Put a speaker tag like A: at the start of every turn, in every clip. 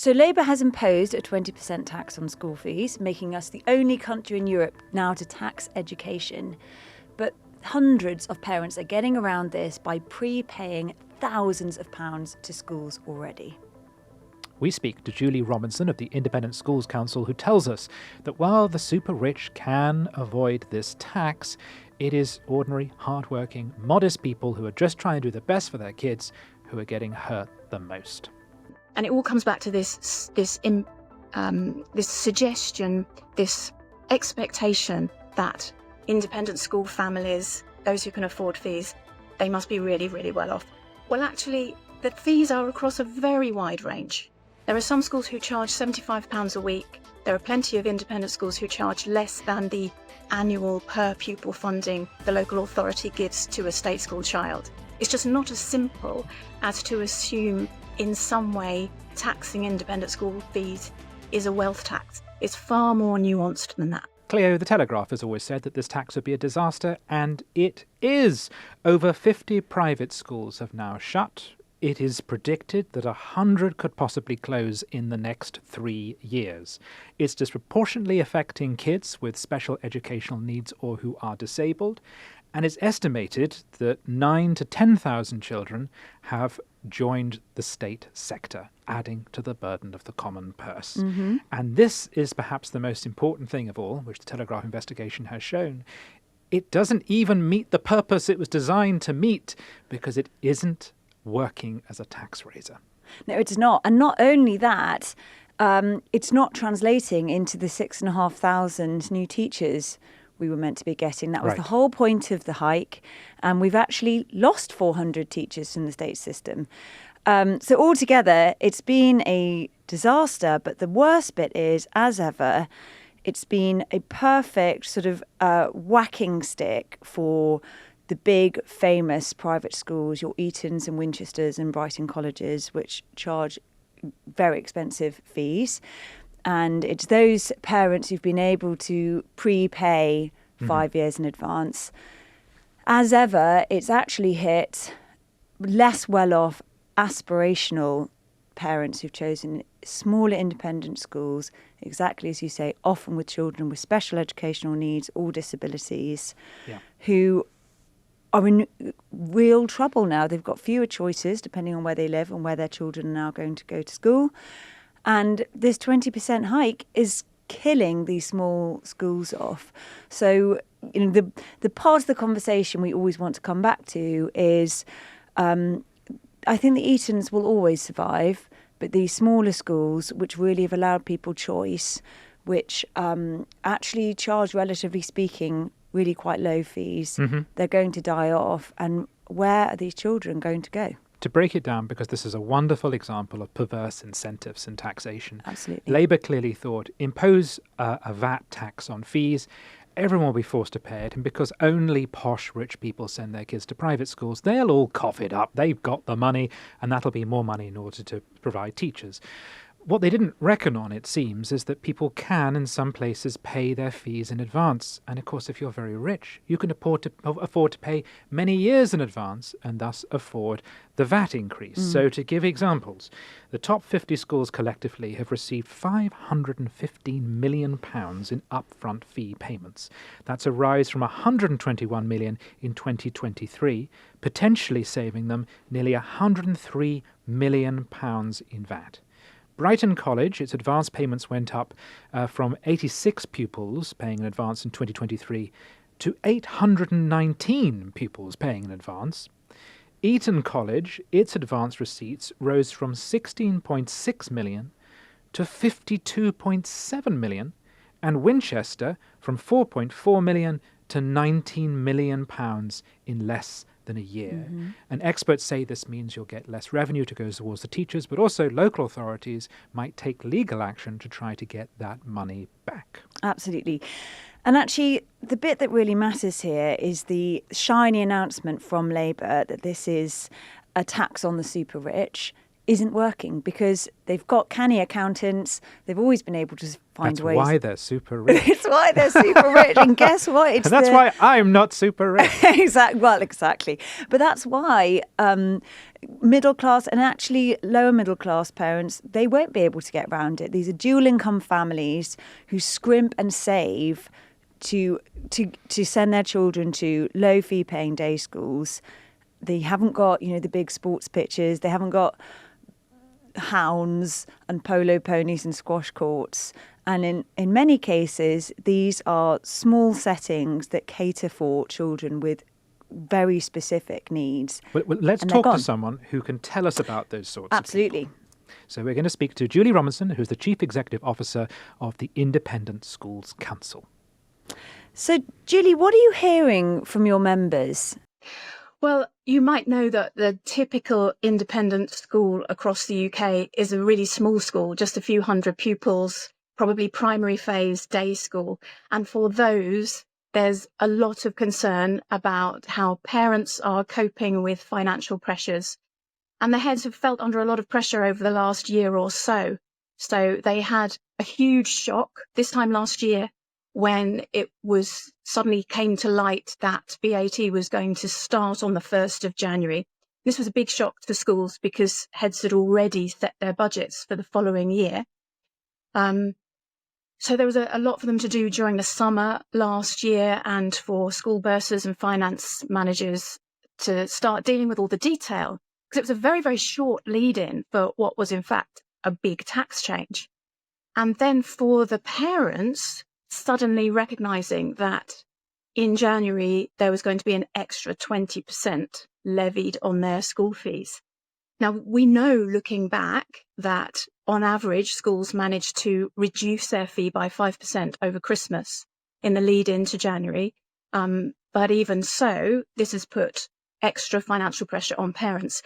A: So Labour has imposed a 20% tax on school fees, making us the only country in Europe now to tax education. But hundreds of parents are getting around this by prepaying thousands of pounds to schools already.
B: We speak to Julie Robinson of the Independent Schools Council, who tells us that while the super rich can avoid this tax, it is ordinary, hardworking, modest people who are just trying to do the best for their kids who are getting hurt the most.
C: And it all comes back to this suggestion, this expectation that independent school families, those who can afford fees, they must be really, really well off. Well, actually, the fees are across a very wide range. There are some schools who charge £75 a week. There are plenty of independent schools who charge less than the annual per pupil funding the local authority gives to a state school child. It's just not as simple as to assume in some way taxing independent school fees is a wealth tax. It's far more nuanced than that.
B: Cleo, the Telegraph has always said that this tax would be a disaster, and it is. Over 50 private schools have now shut. It is predicted that 100 could possibly close in the next 3 years. It's disproportionately affecting kids with special educational needs or who are disabled, and it's estimated that 9,000 to 10,000 children have joined the state sector, adding to the burden of the common purse.
A: Mm-hmm.
B: And this is perhaps the most important thing of all, which the Telegraph investigation has shown. It doesn't even meet the purpose it was designed to meet because it isn't working as a tax raiser.
A: No, it's not. And not only that, it's not translating into the 6,500 new teachers we were meant to be getting. That was
B: Right.
A: the whole point of the hike. And we've actually lost 400 teachers from the state system. So altogether, it's been a disaster. But the worst bit is, as ever, it's been a perfect sort of whacking stick for the big, famous private schools, your Etons and Winchesters and Brighton colleges, which charge very expensive fees. And it's those parents who've been able to prepay 5 years in advance. As ever, it's actually hit less well-off, aspirational parents who've chosen smaller independent schools, exactly as you say, often with children with special educational needs or disabilities, who are in real trouble now. They've got fewer choices depending on where they live and where their children are now going to go to school. And this 20% hike is killing these small schools off. So, you know, the part of the conversation we always want to come back to is, I think the Etons will always survive, but these smaller schools, which really have allowed people choice, which actually charge, relatively speaking, really quite low fees, they're going to die off. And where are these children going to go?
B: To break it down, because this is a wonderful example of perverse incentives in taxation.
A: Absolutely.
B: Labour clearly thought, impose a VAT tax on fees, everyone will be forced to pay it, and because only posh rich people send their kids to private schools, they'll all cough it up. They've got the money, and that'll be more money in order to provide teachers. What they didn't reckon on, it seems, is that people can, in some places, pay their fees in advance. And of course, if you're very rich, you can afford to pay many years in advance and thus afford the VAT increase. So to give examples, the top 50 schools collectively have received £515 million in upfront fee payments. That's a rise from £121 million in 2023, potentially saving them nearly £103 million in VAT. Brighton College, its advance payments went up from 86 pupils paying in advance in 2023 to 819 pupils paying in advance. Eton College, its advance receipts rose from 16.6 million to 52.7 million, and Winchester from 4.4 million to 19 million pounds in less than a year. And experts say this means you'll get less revenue to go towards the teachers, but also local authorities might take legal action to try to get that money back.
A: Absolutely. And actually, the bit that really matters here is the shiny announcement from Labour that this is a tax on the super rich. isn't working because they've got canny accountants. They've always been able to find
B: That's
A: ways.
B: why they're super rich.
A: It's why they're super rich. And guess what?
B: And that's why I'm not super rich.
A: Exactly. Well, exactly. But that's why middle class and actually lower middle class parents, they won't be able to get around it. These are dual income families who scrimp and save to send their children to low fee paying day schools. They haven't got, the big sports pitches. They haven't got hounds and polo ponies and squash courts. And in many cases, these are small settings that cater for children with very specific needs.
B: Well, let's talk to someone who can tell us about those sorts
A: Absolutely.
B: of people. So we're going to speak to Julie Robinson, who's the Chief Executive Officer of the Independent Schools Council.
A: So, Julie, what are you hearing from your members?
C: Well, you might know that the typical independent school across the UK is a really small school, just a few hundred pupils, probably primary phase day school. And for those, there's a lot of concern about how parents are coping with financial pressures. And the heads have felt under a lot of pressure over the last year or so. So they had a huge shock this time last year when it was suddenly came to light that VAT was going to start on the 1st of January. This was a big shock to schools because heads had already set their budgets for the following year. So there was a lot for them to do during the summer last year, and for school bursars and finance managers to start dealing with all the detail, because it was a very, very short lead-in for what was in fact a big tax change. And then for the parents, suddenly recognising that in January there was going to be an extra 20% levied on their school fees. Now, we know, looking back, that on average schools managed to reduce their fee by 5% over Christmas in the lead into January. But even so, this has put extra financial pressure on parents.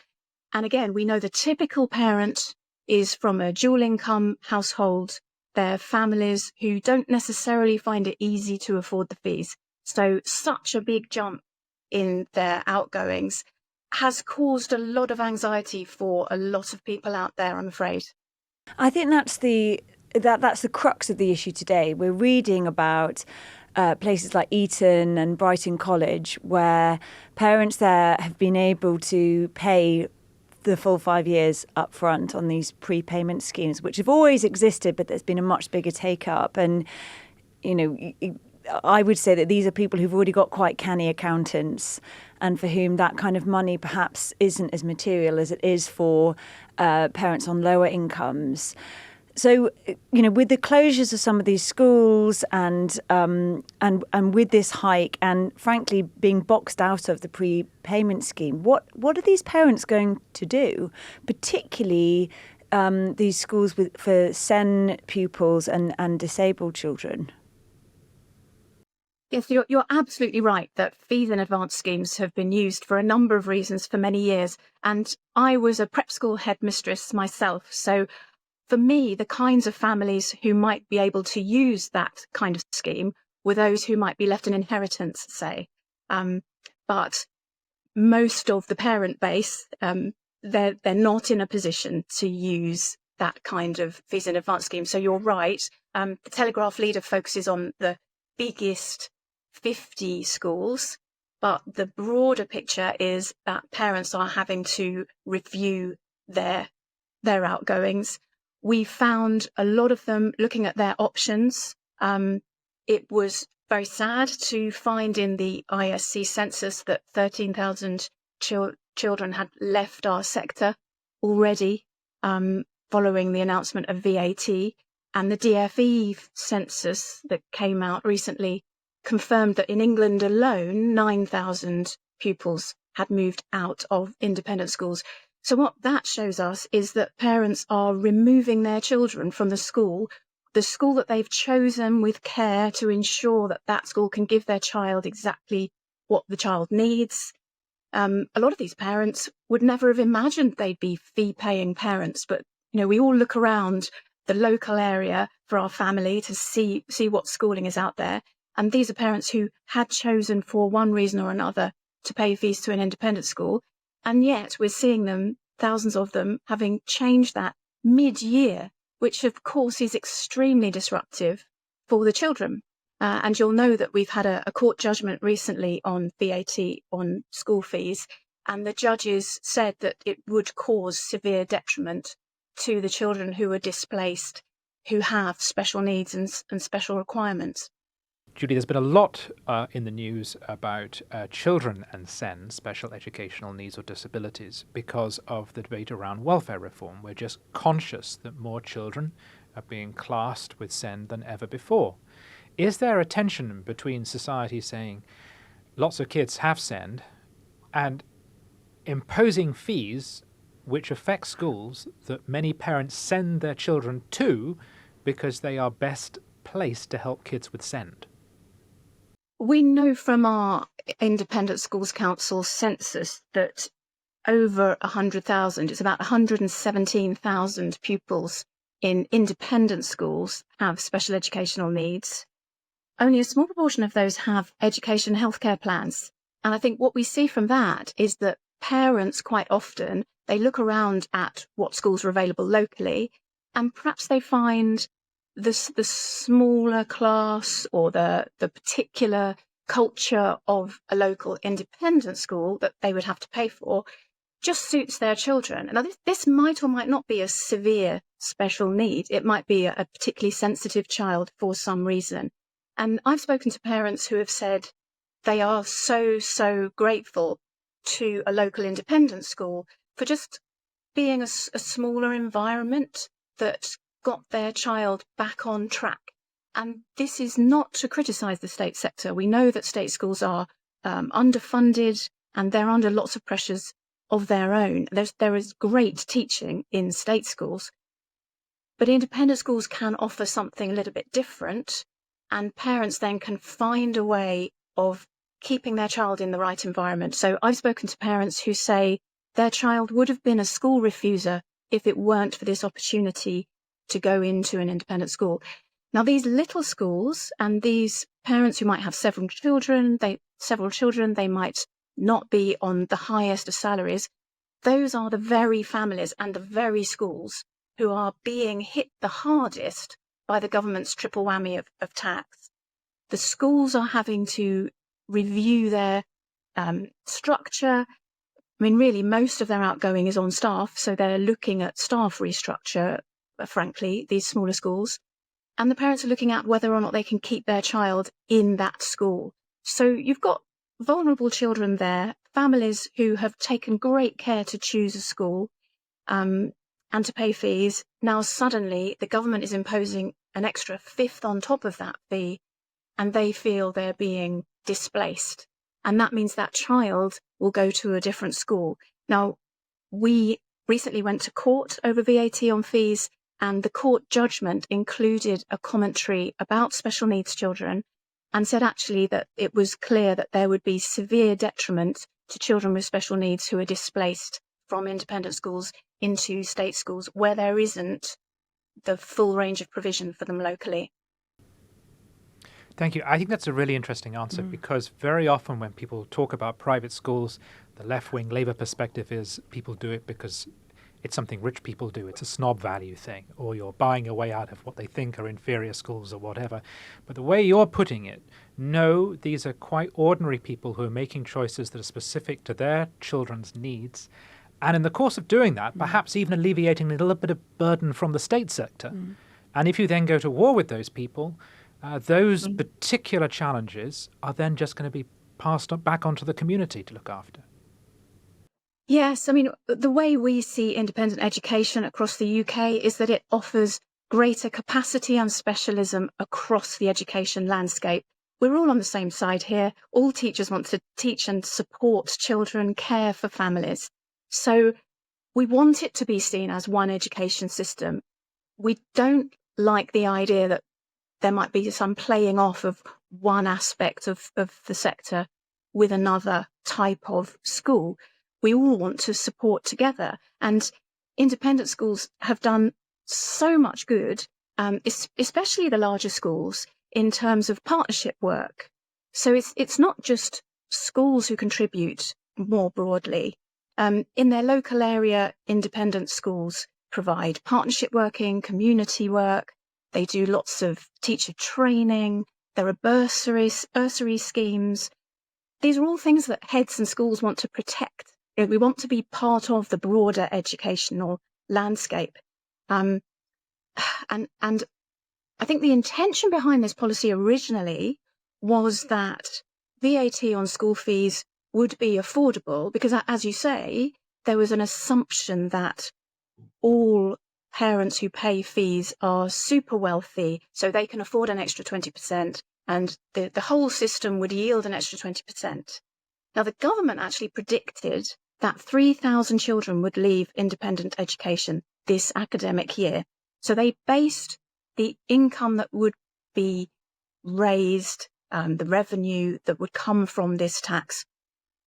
C: And again, we know the typical parent is from a dual income household. They're families who don't necessarily find it easy to afford the fees. So such a big jump in their outgoings has caused a lot of anxiety for a lot of people out there, I'm afraid.
A: I think that's the crux of the issue today. We're reading about places like Eton and Brighton College, where parents there have been able to pay the full 5 years up front on these prepayment schemes, which have always existed, but there's been a much bigger take up. And, I would say that these are people who've already got quite canny accountants and for whom that kind of money perhaps isn't as material as it is for parents on lower incomes. So, with the closures of some of these schools and with this hike and frankly being boxed out of the prepayment scheme, what are these parents going to do, particularly these schools for SEN pupils and disabled children?
C: Yes, you're absolutely right that fees in advance schemes have been used for a number of reasons for many years. And I was a prep school headmistress myself. So for me, the kinds of families who might be able to use that kind of scheme were those who might be left an inheritance, say. But most of the parent base, they're not in a position to use that kind of fees in advance scheme. So you're right. The Telegraph leader focuses on the biggest 50 schools, but the broader picture is that parents are having to review their outgoings. We found a lot of them looking at their options. It was very sad to find in the ISC census that 13,000 children had left our sector already following the announcement of VAT. And the DFE census that came out recently confirmed that in England alone, 9,000 pupils had moved out of independent schools. So what that shows us is that parents are removing their children from the school that they've chosen with care to ensure that that school can give their child exactly what the child needs. A lot of these parents would never have imagined they'd be fee-paying parents, but we all look around the local area for our family to see what schooling is out there. And these are parents who had chosen for one reason or another to pay fees to an independent school. And yet we're seeing them thousands of them, having changed that mid-year, which of course is extremely disruptive for the children. And you'll know that we've had a court judgment recently on VAT on school fees, and the judges said that it would cause severe detriment to the children who are displaced, who have special needs and special requirements.
B: Julie, there's been a lot in the news about children and SEND, special educational needs or disabilities, because of the debate around welfare reform. We're just conscious that more children are being classed with SEND than ever before. Is there a tension between society saying lots of kids have SEND and imposing fees which affect schools that many parents send their children to because they are best placed to help kids with SEND?
C: We know from our Independent Schools Council census that over 100,000, it's about 117,000 pupils in independent schools have special educational needs. Only a small proportion of those have education and healthcare plans. And I think what we see from that is that parents quite often, they look around at what schools are available locally, and perhaps they find the smaller class or the particular culture of a local independent school that they would have to pay for just suits their children. Now, this might or might not be a severe special need. It might be a particularly sensitive child for some reason. And I've spoken to parents who have said they are so grateful to a local independent school for just being a smaller environment that got their child back on track. And this is not to criticise the state sector. We know that state schools are underfunded and they're under lots of pressures of their own. There is great teaching in state schools, but independent schools can offer something a little bit different, and parents then can find a way of keeping their child in the right environment. So I've spoken to parents who say their child would have been a school refuser if it weren't for this opportunity to go into an independent school. Now, these little schools and these parents who might have several children, they might not be on the highest of salaries. Those are the very families and the very schools who are being hit the hardest by the government's triple whammy of tax. The schools are having to review their structure. I mean, really, most of their outgoing is on staff, so they're looking at staff restructure, frankly, these smaller schools. And the parents are looking at whether or not they can keep their child in that school. So you've got vulnerable children there, families who have taken great care to choose a school and to pay fees. Now, suddenly, the government is imposing an extra fifth on top of that fee, and they feel they're being displaced. And that means that child will go to a different school. Now, we recently went to court over VAT on fees, and the court judgment included a commentary about special needs children and said actually that it was clear that there would be severe detriment to children with special needs who are displaced from independent schools into state schools where there isn't the full range of provision for them locally.
B: Thank you. I think that's a really interesting answer because very often when people talk about private schools, the left-wing Labour perspective is people do it because it's something rich people do. It's a snob value thing, or you're buying your way out of what they think are inferior schools or whatever. But the way you're putting it, no, these are quite ordinary people who are making choices that are specific to their children's needs. And in the course of doing that, perhaps even alleviating a little bit of burden from the state sector. And if you then go to war with those people, those particular challenges are then just going to be passed back onto the community to look after.
C: Yes, I mean, the way we see independent education across the UK is that it offers greater capacity and specialism across the education landscape. We're all on the same side here. All teachers want to teach and support children, care for families. So we want it to be seen as one education system. We don't like the idea that there might be some playing off of one aspect of the sector with another type of school. We all want to support together. And independent schools have done so much good, especially the larger schools, in terms of partnership work. So it's not just schools who contribute more broadly. In their local area, independent schools provide partnership working, community work. They do lots of teacher training. There are bursary schemes. These are all things that heads and schools want to protect. We want to be part of the broader educational landscape. And I think the intention behind this policy originally was that VAT on school fees would be affordable because, as you say, there was an assumption that all parents who pay fees are super wealthy, so they can afford an extra 20%, and the whole system would yield an extra 20%. Now, the government actually predicted that 3,000 children would leave independent education this academic year. So they based the income that would be raised, the revenue that would come from this tax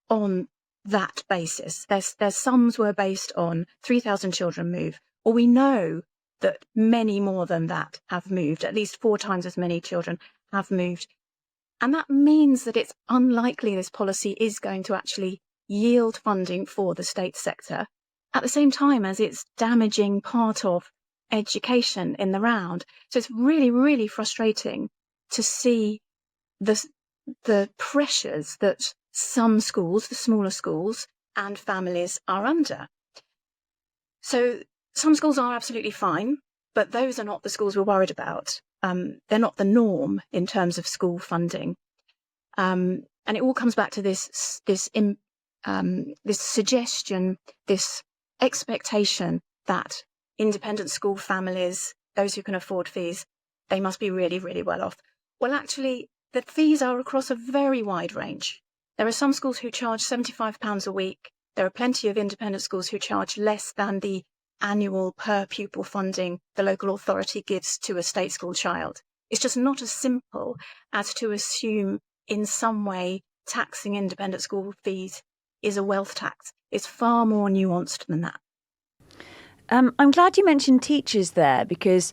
C: on that basis. Their sums were based on 3,000 children move. Well, we know that many more than that have moved, at least 4 times as many children have moved. And that means that it's unlikely this policy is going to actually yield funding for the state sector, at the same time as it's damaging part of education in the round. So it's really, really frustrating to see the pressures that some schools, the smaller schools, and families are under. So some schools are absolutely fine, but those are not the schools we're worried about. They're not the norm in terms of school funding. And it all comes back to this suggestion, this expectation that independent school families, those who can afford fees, they must be really, really well off. Well, actually, the fees are across a very wide range. There are some schools who charge £75 a week. There are plenty of independent schools who charge less than the annual per pupil funding the local authority gives to a state school child. It's just not as simple as to assume in some way taxing independent school fees is a wealth tax. It's far more nuanced than that.
A: I'm glad you mentioned teachers there, because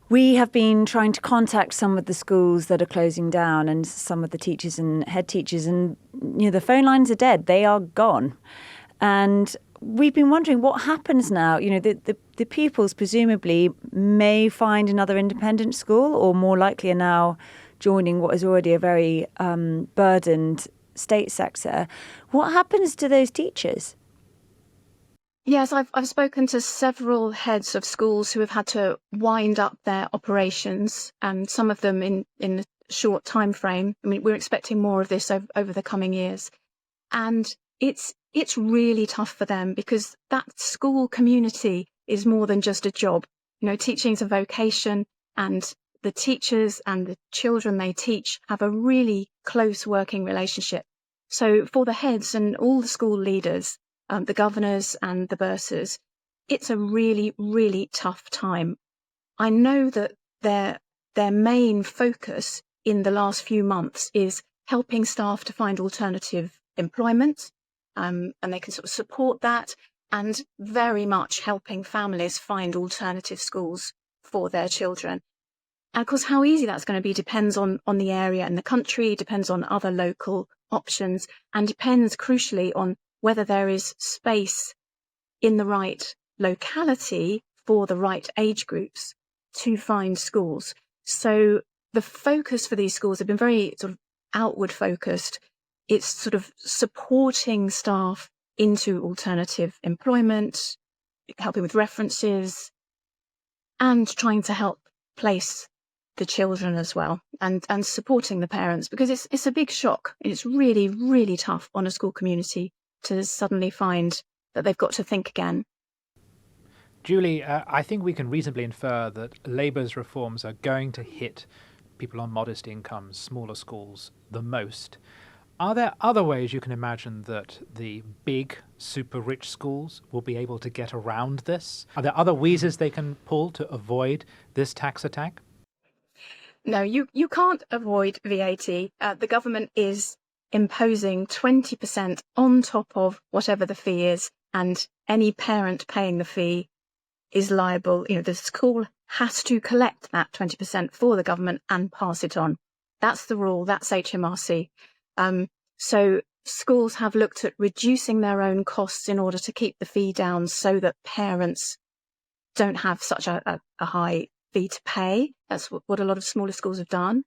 A: we have been trying to contact some of the schools that are closing down and some of the teachers and head teachers, and the phone lines are dead. They are gone. And we've been wondering what happens now. The pupils presumably may find another independent school, or more likely are now joining what is already a very burdened state sector. What happens to those teachers?
C: Yes, I've spoken to several heads of schools who have had to wind up their operations, and some of them in a short time frame. I mean, we're expecting more of this over the coming years. And it's really tough for them, because that school community is more than just a job. Teaching is a vocation, and the teachers and the children they teach have a really close working relationship. So for the heads and all the school leaders, the governors and the bursars, it's a really, really tough time. I know that their main focus in the last few months is helping staff to find alternative employment, and they can sort of support that, and very much helping families find alternative schools for their children. And of course, how easy that's going to be depends on the area and the country, depends on other local options, and depends crucially on whether there is space in the right locality for the right age groups to find schools. So the focus for these schools have been very sort of outward focused. It's sort of supporting staff into alternative employment, helping with references, and trying to help place the children as well, and supporting the parents, because it's a big shock. It's really, really tough on a school community to suddenly find that they've got to think again.
B: Julie, I think we can reasonably infer that Labour's reforms are going to hit people on modest incomes, smaller schools, the most. Are there other ways you can imagine that the big, super rich schools will be able to get around this? Are there other wheezes they can pull to avoid this tax attack?
C: No, you can't avoid VAT. The government is imposing 20% on top of whatever the fee is, and any parent paying the fee is liable. The school has to collect that 20% for the government and pass it on. That's the rule. That's HMRC. So schools have looked at reducing their own costs in order to keep the fee down so that parents don't have such a high fee to pay. That's what a lot of smaller schools have done.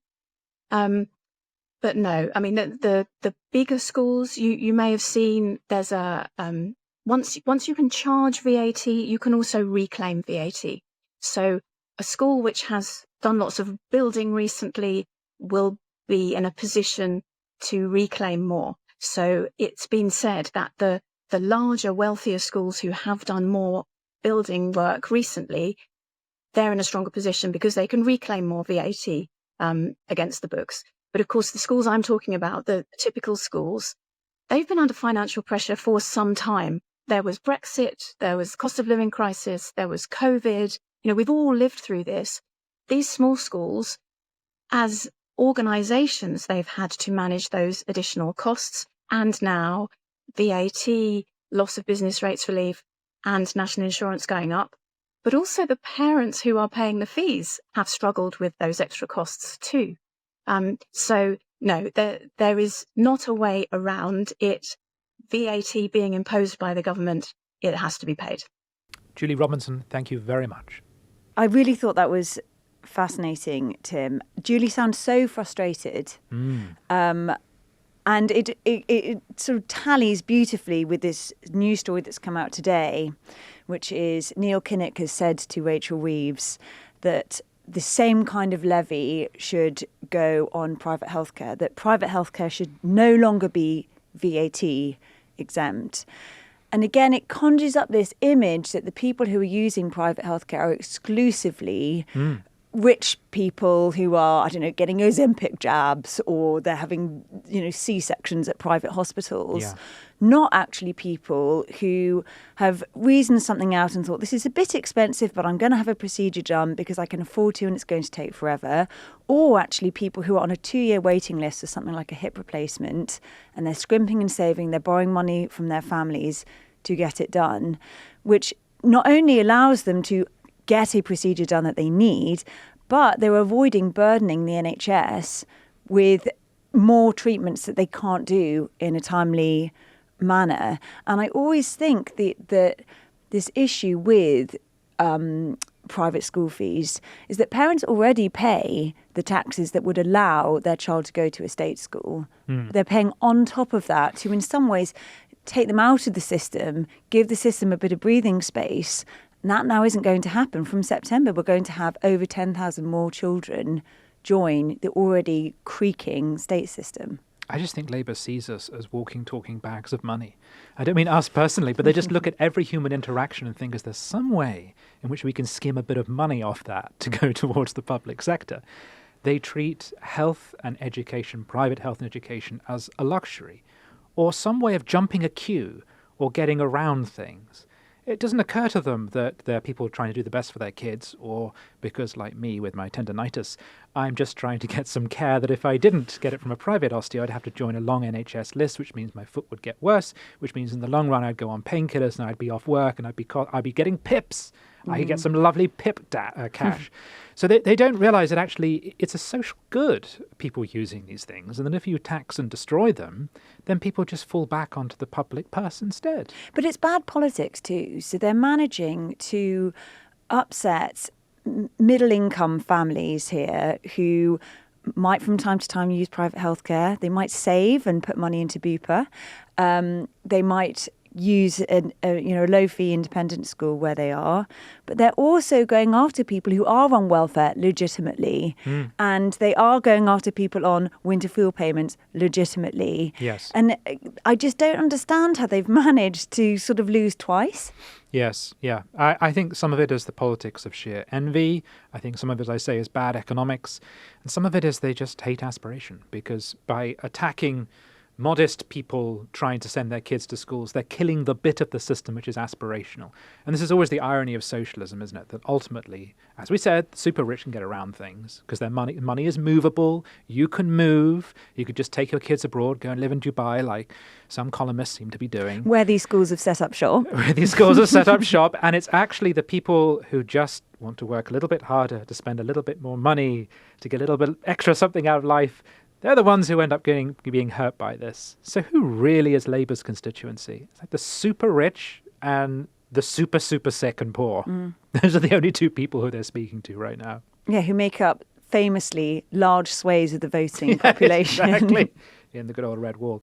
C: But no, I mean, the bigger schools, you may have seen there's once you can charge VAT, you can also reclaim VAT. So a school which has done lots of building recently will be in a position to reclaim more. So it's been said that the larger, wealthier schools who have done more building work recently, they're in a stronger position because they can reclaim more VAT against the books. But of course, the schools I'm talking about, the typical schools, they've been under financial pressure for some time. There was Brexit, there was cost of living crisis, there was COVID. We've all lived through this. These small schools, as organisations, they've had to manage those additional costs, and now VAT, loss of business rates relief, and national insurance going up. But also the parents who are paying the fees have struggled with those extra costs too. So no, there is not a way around it. VAT being imposed by the government, it has to be paid.
B: Julie Robinson, thank you very much.
A: I really thought that was fascinating, Tim. Julie sounds so frustrated. And it sort of tallies beautifully with this new story that's come out today, which is Neil Kinnock has said to Rachel Reeves that the same kind of levy should go on private healthcare, that private healthcare should no longer be VAT exempt. And again, it conjures up this image that the people who are using private healthcare are exclusively rich people who are, getting Ozempic jabs, or they're having, C-sections at private hospitals. Not actually people who have reasoned something out and thought, this is a bit expensive, but I'm going to have a procedure done because I can afford to and it's going to take forever. Or actually people who are on a 2-year waiting list for something like a hip replacement, and they're scrimping and saving, they're borrowing money from their families to get it done, which not only allows them to get a procedure done that they need, but they're avoiding burdening the NHS with more treatments that they can't do in a timely manner. And I always think that this issue with private school fees is that parents already pay the taxes that would allow their child to go to a state school. They're paying on top of that to, in some ways, take them out of the system, give the system a bit of breathing space. And that now isn't going to happen. From September, we're going to have over 10,000 more children join the already creaking state system.
B: I just think Labour sees us as walking, talking bags of money. I don't mean us personally, but they just look at every human interaction and think, is there some way in which we can skim a bit of money off that to go towards the public sector? They treat health and education, private health and education, as a luxury, or some way of jumping a queue or getting around things. It doesn't occur to them that there are people trying to do the best for their kids, or because, like me with my tendinitis, I'm just trying to get some care that if I didn't get it from a private osteo, I'd have to join a long NHS list, which means my foot would get worse, which means in the long run I'd go on painkillers and I'd be off work and I'd be getting pips. I could get some lovely pip cash. So they don't realise that actually it's a social good, people using these things, and that if you tax and destroy them, then people just fall back onto the public purse instead.
A: But it's bad politics too. So they're managing to upset middle-income families here who might from time to time use private healthcare. They might save and put money into Bupa. They might use a low-fee independent school where they are, but they're also going after people who are on welfare legitimately, and they are going after people on winter fuel payments legitimately.
B: Yes.
A: And I just don't understand how they've managed to sort of lose twice.
B: Yes, yeah. I think some of it is the politics of sheer envy. I think some of it, as I say, is bad economics. And some of it is they just hate aspiration, because by attacking modest people trying to send their kids to schools, they're killing the bit of the system which is aspirational. And this is always the irony of socialism, isn't it? That ultimately, as we said, the super rich can get around things because their money is movable. You can move. You could just take your kids abroad, go and live in Dubai like some columnists seem to be doing.
A: Where these schools have set up shop.
B: Where these schools have set up shop. And it's actually the people who just want to work a little bit harder, to spend a little bit more money, to get a little bit extra something out of life. They're the ones who end up being hurt by this. So who really is Labour's constituency? It's like the super rich and the super, super sick and poor. Those are the only two people who they're speaking to right now.
A: Yeah, who make up famously large swathes of the voting population.
B: Exactly. In the good old red wall.